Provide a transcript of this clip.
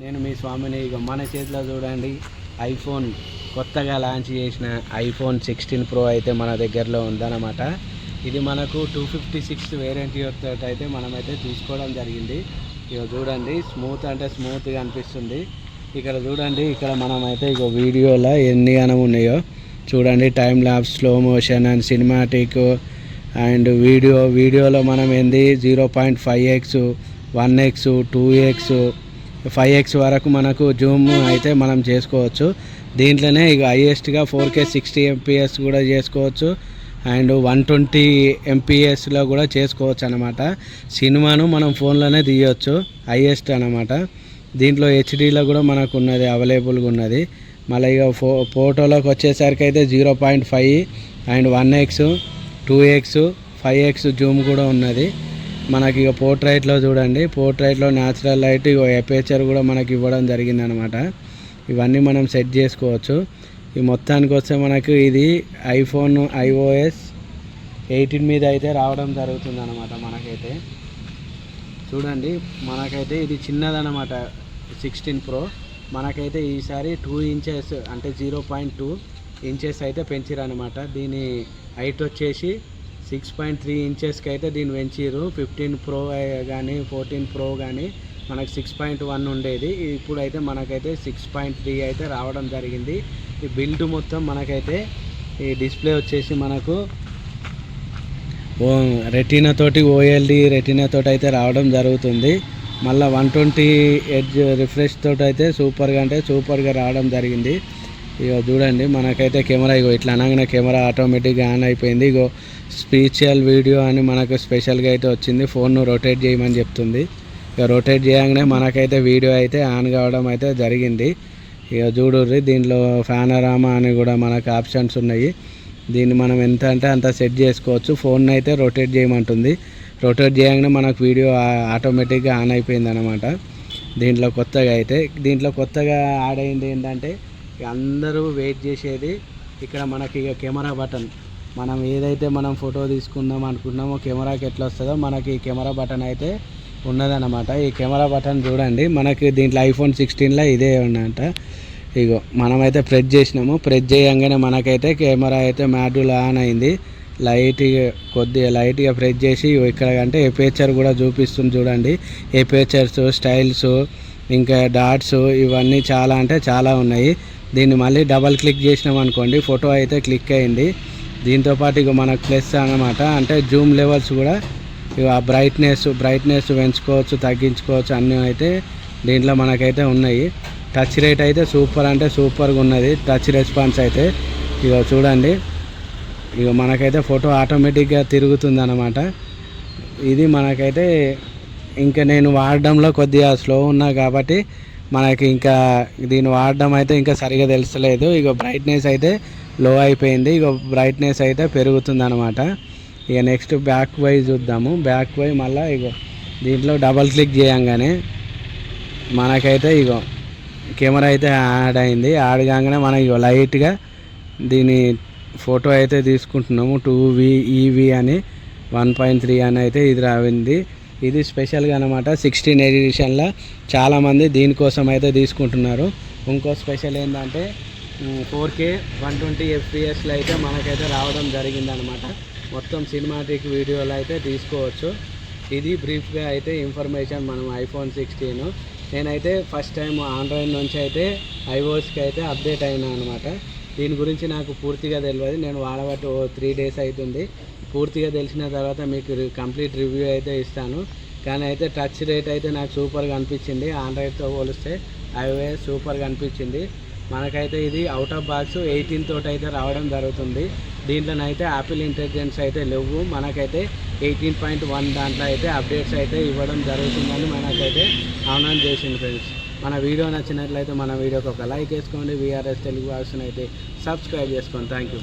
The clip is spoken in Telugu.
నేను మీ స్వామిని. ఇక మన చేతిలో చూడండి ఐఫోన్ కొత్తగా లాంచ్ చేసిన ఐఫోన్ 16 Pro అయితే మన దగ్గరలో ఉందన్నమాట. ఇది మనకు 256 వేరియంట్ తోటి అయితే మనమైతే తీసుకోవడం జరిగింది. ఇక చూడండి స్మూత్ అంటే స్మూత్గా అనిపిస్తుంది. ఇక్కడ చూడండి, ఇక్కడ మనమైతే ఇక వీడియోలో ఎన్ని గనం ఉన్నాయో చూడండి. Time lapse, slow motion and cinematic and వీడియోలో మనం ఏంది 0.5x 1x 2x 5x వరకు మనకు జూమ్ అయితే మనం చేసుకోవచ్చు. దీంట్లోనే ఇక హైయెస్ట్గా 4K 60 FPS కూడా చేసుకోవచ్చు అండ్ 120 MPSలో కూడా చేసుకోవచ్చు అనమాట. సినిమాను మనం ఫోన్లోనే తీయవచ్చు, హైయెస్ట్ అనమాట. దీంట్లో హెచ్డీలో కూడా మనకు ఉన్నది, అవైలబుల్గా ఉన్నది. మళ్ళీ ఇక ఫోటోలోకి వచ్చేసరికి అయితే 0.5 and 1x 2x 5x Zoom కూడా ఉన్నది మనకి. ఇక పోర్ట్రైట్లో చూడండి, పోర్ట్రైట్లో న్యాచురల్ లైట్, ఇక ఎపేచర్ కూడా మనకి ఇవ్వడం జరిగింది అనమాట. ఇవన్నీ మనం సెట్ చేసుకోవచ్చు. ఈ మొత్తానికి వస్తే మనకు ఇది ఐఫోన్ iOS 18 మీద అయితే రావడం జరుగుతుంది అనమాట. మనకైతే చూడండి, మనకైతే ఇది చిన్నదనమాట 16 Pro. మనకైతే ఈసారి 2 ఇంచెస్ అంటే 0.2 ఇంచెస్ అయితే పెంచిరనమాట. దీని హైట్ వచ్చేసి 6.3 ఇంచెస్కి అయితే దీన్ని పెంచిరు. 15 Pro కానీ 14 Pro కానీ మనకు 6.1 ఉండేది, ఇప్పుడైతే మనకైతే 6.3 అయితే రావడం జరిగింది. ఈ బిల్డ్ మొత్తం మనకైతే ఈ డిస్ప్లే వచ్చేసి మనకు రెటీనా తోటి OLED రెటీనా తోటి అయితే రావడం జరుగుతుంది. మళ్ళీ 120 Hz రిఫ్రెష్ తోటి అయితే సూపర్గా రావడం జరిగింది. ఇగో చూడండి, మనకైతే కెమెరా ఇగో ఇట్లా అనగానే కెమెరా ఆటోమేటిక్గా ఆన్ అయిపోయింది. ఇగో స్పీచియల్ వీడియో అని మనకు స్పెషల్గా అయితే వచ్చింది. ఫోన్ను రొటేట్ చేయమని చెప్తుంది. ఇక రొటేట్ చేయగానే మనకైతే వీడియో అయితే ఆన్ కావడం అయితే జరిగింది. ఇక చూడుర్రి, దీంట్లో పానోరామా అని కూడా మనకు ఆప్షన్స్ ఉన్నాయి. దీన్ని మనం ఎంత అంటే అంత సెట్ చేసుకోవచ్చు. ఫోన్ అయితే రొటేట్ చేయమంటుంది. రొటేట్ చేయగానే మనకు వీడియో ఆటోమేటిక్గా ఆన్ అయిపోయింది అనమాట. దీంట్లో కొత్తగా యాడ్ అయింది ఏంటంటే, అందరూ వెయిట్ చేసేది ఇక్కడ మనకి ఇక కెమెరా బటన్. మనం ఏదైతే మనం ఫోటో తీసుకుందాం అనుకున్నామో కెమెరాకి ఎట్లా వస్తుందో మనకి కెమెరా బటన్ అయితే ఉన్నదన్నమాట. ఈ కెమెరా బటన్ చూడండి, మనకి దీంట్లో ఐఫోన్ 16లో ఇదే ఉన్నట. ఇగో మనమైతే ప్రెస్ చేసినాము. ప్రెస్ చేయగానే మనకైతే కెమెరా అయితే మాడ్యూల్ ఆన్ అయింది. కొద్దిగా లైట్గా ప్రెస్ చేసి ఇక్కడ అంటే ఎపేచర్ కూడా చూపిస్తుంది చూడండి. ఎపేచర్స్, స్టైల్స్, ఇంకా డాట్స్, ఇవన్నీ చాలా అంటే చాలా ఉన్నాయి. దీన్ని మళ్ళీ డబల్ క్లిక్ చేసినాం అనుకోండి, ఫోటో అయితే క్లిక్ అయింది. దీంతోపాటు ఇక మనకు ప్లస్ అన్నమాట, అంటే జూమ్ లెవెల్స్ కూడా ఇక బ్రైట్నెస్ పెంచుకోవచ్చు, తగ్గించుకోవచ్చు, అన్నీ అయితే దీంట్లో మనకైతే ఉన్నాయి. టచ్ రేట్ అయితే సూపర్గా ఉన్నది. టచ్ రెస్పాన్స్ అయితే ఇక చూడండి, ఇక మనకైతే ఫోటో ఆటోమేటిక్గా తిరుగుతుంది అన్నమాట. ఇది మనకైతే ఇంకా నేను వాడడంలో కొద్దిగా స్లో ఉన్నా కాబట్టి మనకి ఇంకా దీన్ని వాడడం అయితే ఇంకా సరిగా తెలుస్తలేదు. ఇక బ్రైట్నెస్ అయితే లో అయిపోయింది, ఇక బ్రైట్నెస్ అయితే పెరుగుతుంది అనమాట. ఇక నెక్స్ట్ బ్యాక్ వై చూద్దాము. బ్యాక్ వై మళ్ళీ ఇక దీంట్లో డబల్ క్లిక్ చేయంగానే మనకైతే ఇగో కెమెరా అయితే యాడ్ అయింది. యాడ్ కాగానే మనం ఇగో లైట్గా దీని ఫోటో అయితే తీసుకుంటున్నాము. 2V అని 1.3 అని అయితే ఇది రావింది. ఇది స్పెషల్గా అనమాట. 16 ఎడిషన్లో చాలామంది దీనికోసం అయితే తీసుకుంటున్నారు. ఇంకో స్పెషల్ ఏంటంటే 4K 120 FPSలో అయితే మనకైతే రావడం జరిగిందనమాట. మొత్తం సినిమాటిక్ వీడియోలు అయితే తీసుకోవచ్చు. ఇది బ్రీఫ్గా అయితే ఇన్ఫర్మేషన్ మనం ఐఫోన్ 16. నేనైతే ఫస్ట్ టైం ఆండ్రాయిడ్ నుంచి అయితే iOSకి అయితే అప్డేట్ అయినా అనమాట. దీని గురించి నాకు పూర్తిగా తెలియదు. నేను వాడబట్టి 3 days అవుతుంది. పూర్తిగా తెలిసిన తర్వాత మీకు కంప్లీట్ రివ్యూ అయితే ఇస్తాను. కానీ అయితే టచ్ రేట్ అయితే నాకు సూపర్గా అనిపించింది. ఆండ్రాయిడ్తో పోలిస్తే iOS సూపర్గా అనిపించింది. మనకైతే ఇది అవుట్ ఆఫ్ బాక్స్ 18 తోటి అయితే రావడం జరుగుతుంది. దీంట్లోనైతే యాపిల్ ఇంటెలిజెన్స్ అయితే లేవు. మనకైతే 18.1 దాంట్లో అయితే అప్డేట్స్ అయితే ఇవ్వడం జరుగుతుందని మనకైతే అనౌన్స్ చేసింది ఫ్రెండ్స్. మన వీడియో నచ్చినట్లయితే మన వీడియోకి ఒక లైక్ వేసుకోండి. VRS తెలుగు వాయిస్ని అయితే సబ్స్క్రైబ్ చేసుకోండి. Thank you.